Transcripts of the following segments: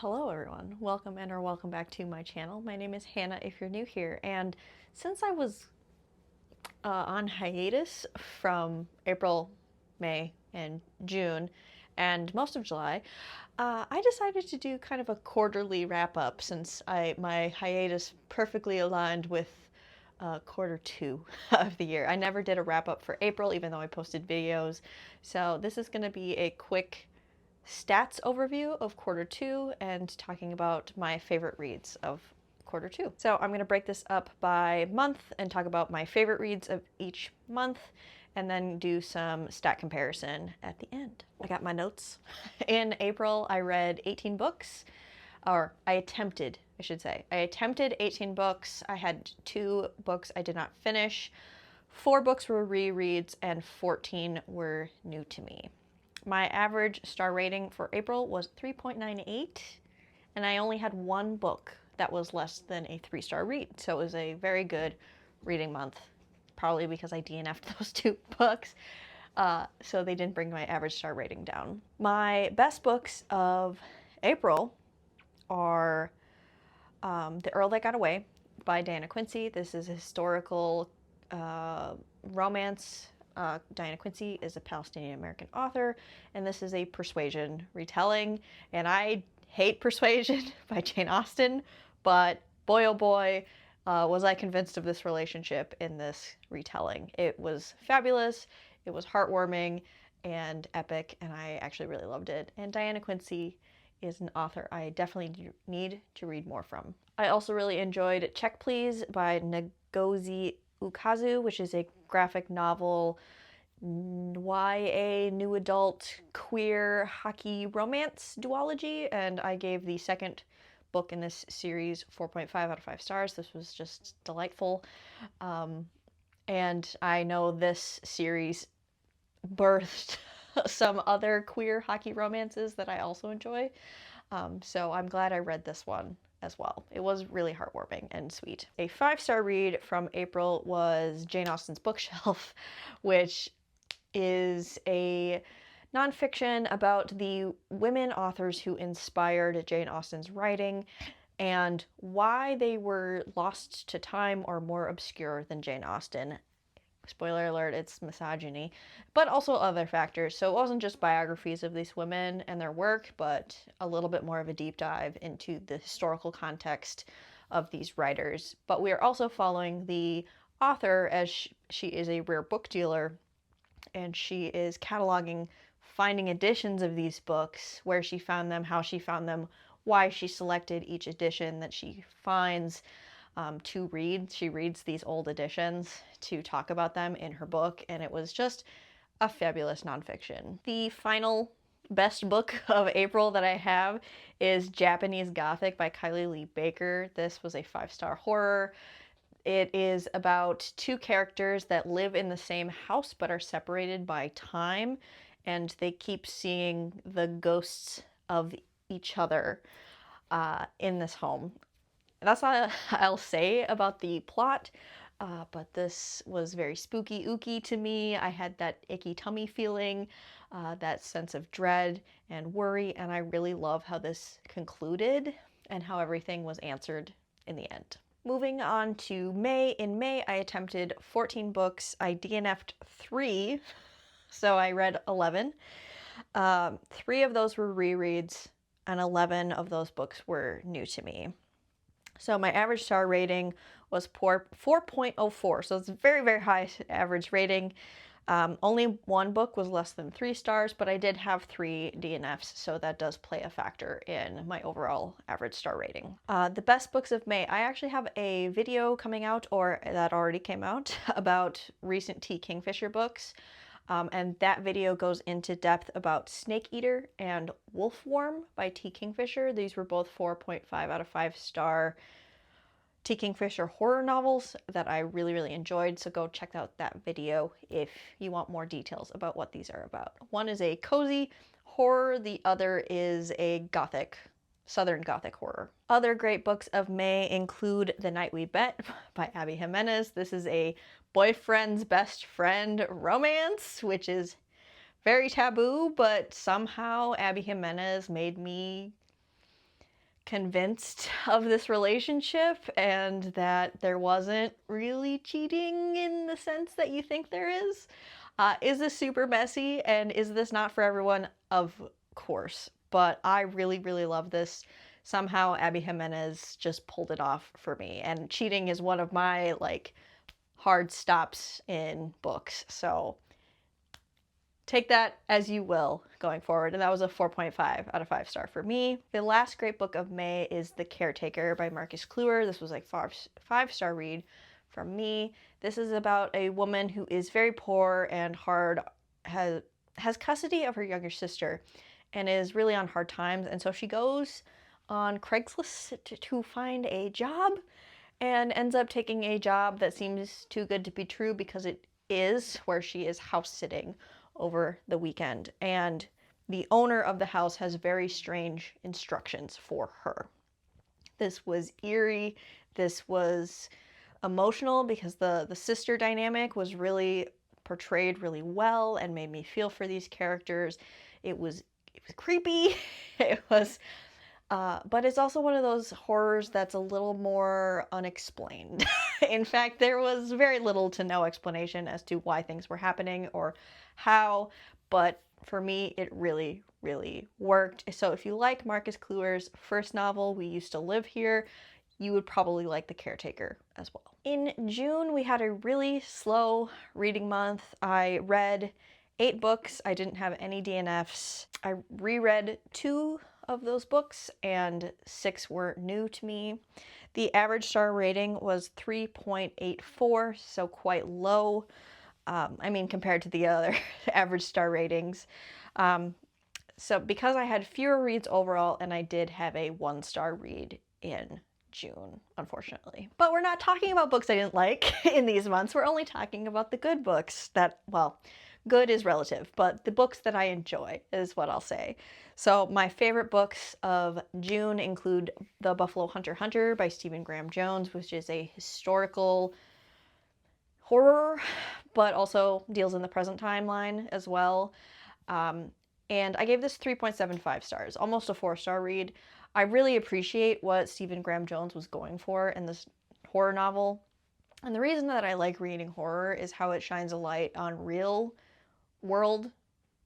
Hello everyone, welcome and or welcome back to my channel. My name is Hannah if you're new here, and since I was on hiatus from April, May, and June, and most of July, I decided to do kind of a quarterly wrap-up since my hiatus perfectly aligned with quarter two of the year. I never did a wrap-up for April even though I posted videos, so this is going to be a quick stats overview of quarter two and talking about my favorite reads of quarter two. So I'm going to break this up by month and talk about my favorite reads of each month and then do some stat comparison at the end. I got my notes. In April, I read 18 books, or I attempted 18 books. I had 2 books I did not finish. 4 books were rereads and 14 were new to me. My average star rating for April was 3.98, and I only had 1 book that was less than a 3-star read, so it was a very good reading month, probably because I DNF'd those 2 books, so they didn't bring my average star rating down. My best books of April are The Earl That Got Away by Diana Quincy. This is a historical romance. Diana Quincy is a Palestinian-American author, and this is a persuasion retelling. And I hate Persuasion by Jane Austen, but boy oh boy, was I convinced of this relationship in this retelling. It was fabulous, it was heartwarming and epic, and I actually really loved it. And Diana Quincy is an author I definitely need to read more from. I also really enjoyed Check Please by Ngozi Ukazu, which is a graphic novel YA new adult queer hockey romance duology, and I gave the second book in this series 4.5 out of 5 stars. This was just delightful. And I know this series birthed some other queer hockey romances that I also enjoy. So I'm glad I read this one as well. It was really heartwarming and sweet. A 5-star read from April was Jane Austen's Bookshelf, which is a nonfiction about the women authors who inspired Jane Austen's writing and why they were lost to time or more obscure than Jane Austen. Spoiler alert, it's misogyny, but also other factors. So it wasn't just biographies of these women and their work, but a little bit more of a deep dive into the historical context of these writers. But we are also following the author as she is a rare book dealer, and she is cataloging, finding editions of these books, where she found them, how she found them, why she selected each edition that she finds to read. She reads these old editions to talk about them in her book, and it was just a fabulous nonfiction. The final best book of April that I have is Japanese Gothic by Kylie Lee Baker. This was a 5-star horror. It is about 2 characters that live in the same house but are separated by time, and they keep seeing the ghosts of each other in this home. That's all I'll say about the plot, but this was very spooky ooky to me. I had that icky tummy feeling, that sense of dread and worry, and I really love how this concluded and how everything was answered in the end. Moving on to May. In May, I attempted 14 books. I DNF'd 3, so I read 11. 3 of those were rereads, and 11 of those books were new to me. So my average star rating was 4.04, so it's a very, very high average rating. Only 1 book was less than 3 stars, but I did have 3 DNFs, so that does play a factor in my overall average star rating. The best books of May. I actually have a video coming out, or that already came out, about recent T. Kingfisher books. And that video goes into depth about Snake Eater and Wolfworm by T. Kingfisher. These were both 4.5 out of 5 star T. Kingfisher horror novels that I really, really enjoyed, so go check out that video if you want more details about what these are about. One is a cozy horror, the other is a gothic, Southern Gothic horror. Other great books of May include The Night We Bet by Abby Jimenez. This is a boyfriend's best friend romance, which is very taboo, but somehow Abby Jimenez made me convinced of this relationship and that there wasn't really cheating in the sense that you think there is. Is this super messy, and is this not for everyone? Of course, but I really, really love this. Somehow Abby Jimenez just pulled it off for me, and cheating is one of my like hard stops in books, so take that as you will going forward. And that was a 4.5 out of 5 star for me. The last great book of May is The Caretaker by Marcus Kluwer. This was like 5-star read from me. This is about a woman who is very poor and has custody of her younger sister and is really on hard times. And so she goes on Craigslist to find a job and ends up taking a job that seems too good to be true because it is, where she is house sitting over the weekend. And the owner of the house has very strange instructions for her. This was eerie. This was emotional because the sister dynamic was really portrayed really well and made me feel for these characters. It was creepy. It was but it's also one of those horrors that's a little more unexplained. In fact, there was very little to no explanation as to why things were happening or how, but for me, it really, really worked. So if you like Marcus Kluwer's first novel, We Used to Live Here, you would probably like The Caretaker as well. In June, we had a really slow reading month. I read 8 books. I didn't have any DNFs. I reread 2 of those books, and 6 were new to me. The average star rating was 3.84, so quite low. I mean, compared to the other average star ratings. So because I had fewer reads overall, and I did have a 1-star read in June, unfortunately. But we're not talking about books I didn't like in these months. We're only talking about the good books that, well, good is relative, but the books that I enjoy is what I'll say. So my favorite books of June include The Buffalo Hunter Hunter by Stephen Graham Jones, which is a historical horror, but also deals in the present timeline as well. And I gave this 3.75 stars, almost a 4-star read. I really appreciate what Stephen Graham Jones was going for in this horror novel. And the reason that I like reading horror is how it shines a light on real world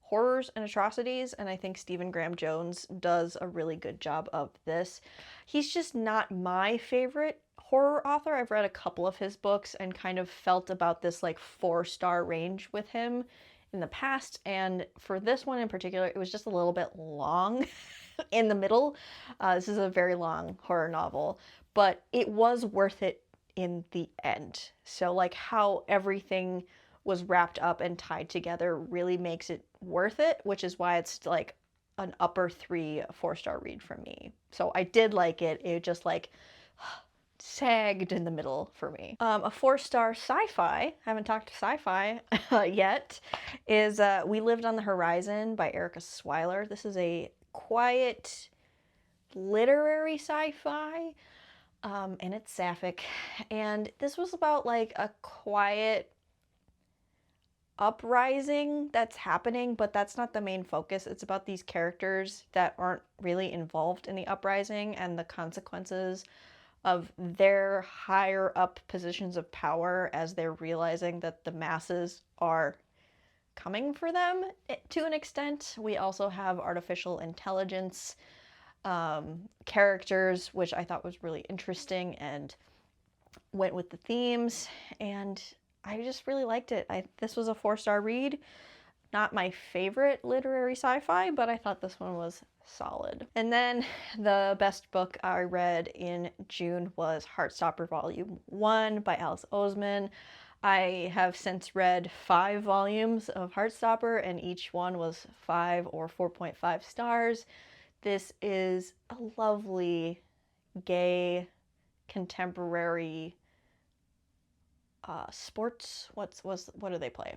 horrors and atrocities, and I think Stephen Graham Jones does a really good job of this. He's just not my favorite horror author. I've read a couple of his books and kind of felt about this like 4-star range with him in the past, and for this one in particular, it was just a little bit long in the middle. This is a very long horror novel, but it was worth it in the end. So like how everything was wrapped up and tied together really makes it worth it, which is why it's like an upper 3, 4-star read from me. So I did like it. It just like sagged in the middle for me. A 4-star sci-fi, I haven't talked sci-fi yet, is We Lived on the Horizon by Erica Swyler. This is a quiet literary sci-fi, and it's sapphic. And this was about like a quiet uprising that's happening, but that's not the main focus. It's about these characters that aren't really involved in the uprising and the consequences of their higher up positions of power as they're realizing that the masses are coming for them to an extent. We also have artificial intelligence characters, which I thought was really interesting and went with the themes, and I just really liked it. This was a 4-star read. Not my favorite literary sci-fi, but I thought this one was solid. And then the best book I read in June was Heartstopper Volume 1 by Alice Oseman. I have since read 5 volumes of Heartstopper, and each one was 5 or 4.5 stars. This is a lovely, gay, contemporary sports. What do they play?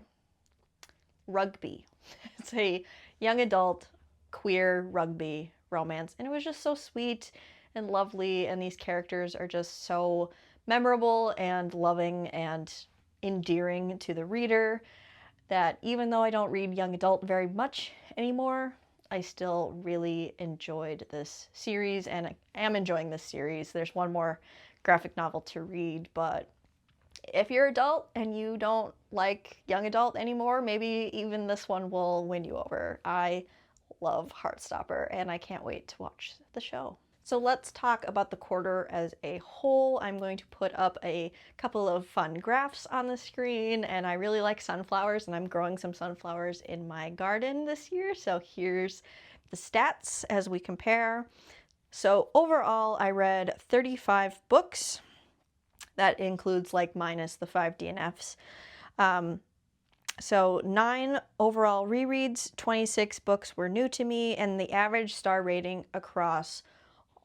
Rugby. It's a young adult queer rugby romance, and it was just so sweet and lovely, and these characters are just so memorable and loving and endearing to the reader that even though I don't read young adult very much anymore, I still really enjoyed this series and I am enjoying this series. There's one more graphic novel to read, but if you're adult and you don't like young adult anymore, maybe even this one will win you over. I love Heartstopper and I can't wait to watch the show. So let's talk about the quarter as a whole. I'm going to put up a couple of fun graphs on the screen, and I really like sunflowers, and I'm growing some sunflowers in my garden this year. So here's the stats as we compare. So overall, I read 35 books. That includes like minus the 5 DNFs. So 9 overall rereads, 26 books were new to me, and the average star rating across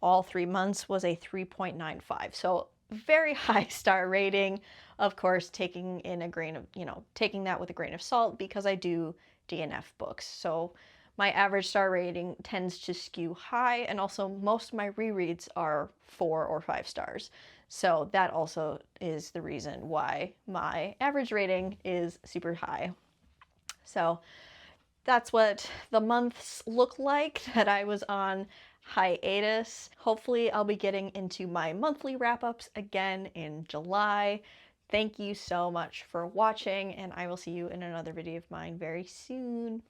all 3 months was a 3.95. So very high star rating. Of course, taking that with a grain of salt because I do DNF books. So my average star rating tends to skew high, and also most of my rereads are 4 or 5 stars. So that also is the reason why my average rating is super high. So that's what the months look like that I was on hiatus. Hopefully I'll be getting into my monthly wrap-ups again in July. Thank you so much for watching, and I will see you in another video of mine very soon.